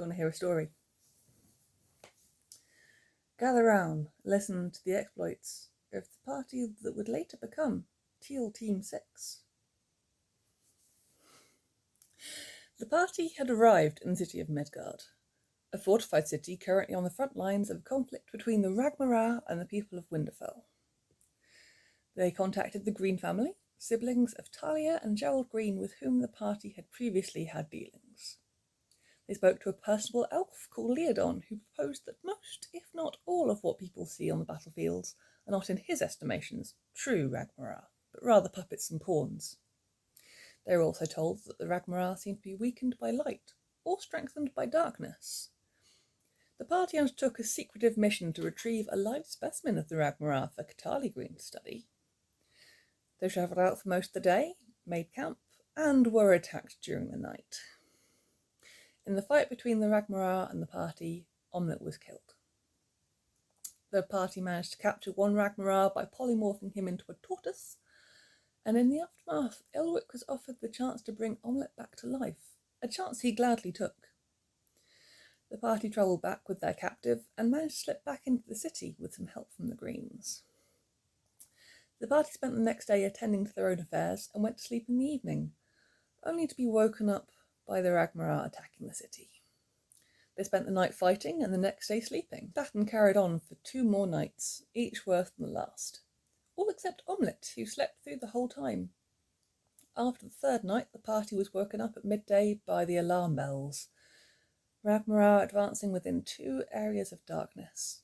you want to hear a story? Gather round, listen to the exploits of the party that would later become Teal Team 6. The party had arrived in the city of Midgard, a fortified city currently on the front lines of a conflict between the Ragmarar and the people of Winterfell. They contacted the Green family, siblings of Talia and Gerald Green, with whom the party had previously had dealings. They spoke to a personable elf called Leodon, who proposed that most, if not all, of what people see on the battlefields are not, in his estimations, true Ragmarar, but rather puppets and pawns. They were also told that the Ragmarar seemed to be weakened by light, or strengthened by darkness. The party undertook a secretive mission to retrieve a live specimen of the Ragmarar for Catali Green to study. They travelled out for most of the day, made camp, and were attacked during the night. In the fight between the Ragmarar and the party, Omelette was killed. The party managed to capture one Ragmarar by polymorphing him into a tortoise, and in the aftermath, Elric was offered the chance to bring Omelette back to life, a chance he gladly took. The party travelled back with their captive and managed to slip back into the city with some help from the Greens. The party spent the next day attending to their own affairs and went to sleep in the evening, only to be woken up by the Ragmarar attacking the city. They spent the night fighting and the next day sleeping. The pattern carried on for 2 more nights, each worse than the last. All except Omelette, who slept through the whole time. After the 3rd night, the party was woken up at midday by the alarm bells. Ragmarar advancing within 2 areas of darkness.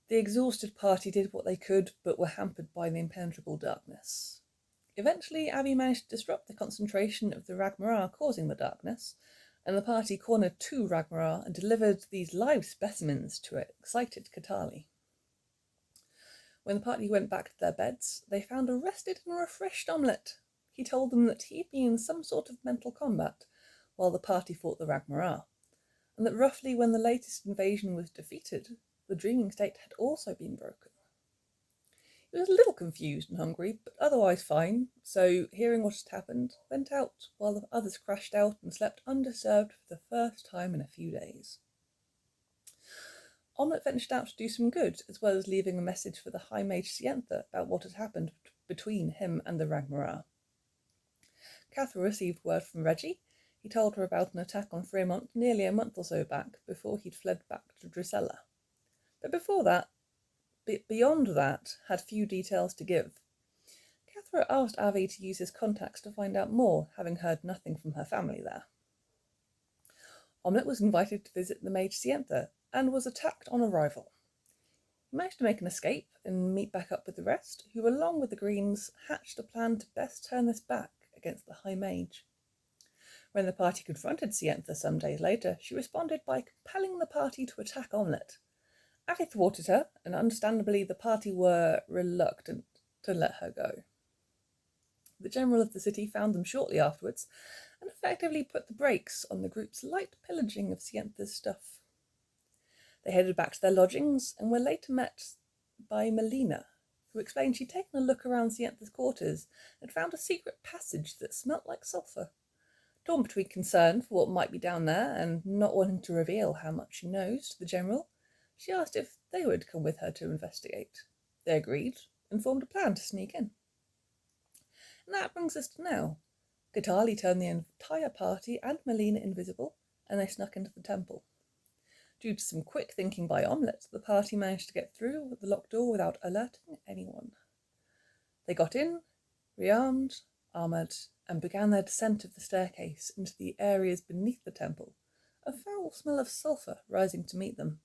The exhausted party did what they could, but were hampered by the impenetrable darkness. Eventually, Abby managed to disrupt the concentration of the Ragmarar causing the darkness, and the party cornered 2 Ragmarar and delivered these live specimens to an excited Catali. When the party went back to their beds, they found a rested and refreshed Omelette. He told them that he'd been in some sort of mental combat while the party fought the Ragmarar, and that roughly when the latest invasion was defeated, the dreaming state had also been broken. He was a little confused and hungry, but otherwise fine, so, hearing what had happened, went out while the others crashed out and slept undisturbed for the first time in a few days. Omelette ventured out to do some good, as well as leaving a message for the High Mage Sientha about what had happened between him and the Ragmarar. Catherine received word from Reggie. He told her about an attack on Fremont nearly a month or so back, before he'd fled back to Drusilla. But beyond that, had few details to give. Catherine asked Avi to use his contacts to find out more, having heard nothing from her family there. Omelette was invited to visit the Mage Sientha, and was attacked on arrival. He managed to make an escape and meet back up with the rest, who, along with the Greens, hatched a plan to best turn this back against the High Mage. When the party confronted Sientha some days later, she responded by compelling the party to attack Omelette. Avi thwarted her, and understandably the party were reluctant to let her go. The general of the city found them shortly afterwards, and effectively put the brakes on the group's light pillaging of Sientha's stuff. They headed back to their lodgings, and were later met by Melina, who explained she'd taken a look around Sientha's quarters and found a secret passage that smelt like sulphur. Torn between concern for what might be down there, and not wanting to reveal how much she knows to the general, she asked if they would come with her to investigate. They agreed, and formed a plan to sneak in. And that brings us to now. Catali turned the entire party and Melina invisible, and they snuck into the temple. Due to some quick thinking by Omelette, the party managed to get through the locked door without alerting anyone. They got in, rearmed, armoured, and began their descent of the staircase into the areas beneath the temple, a foul smell of sulphur rising to meet them.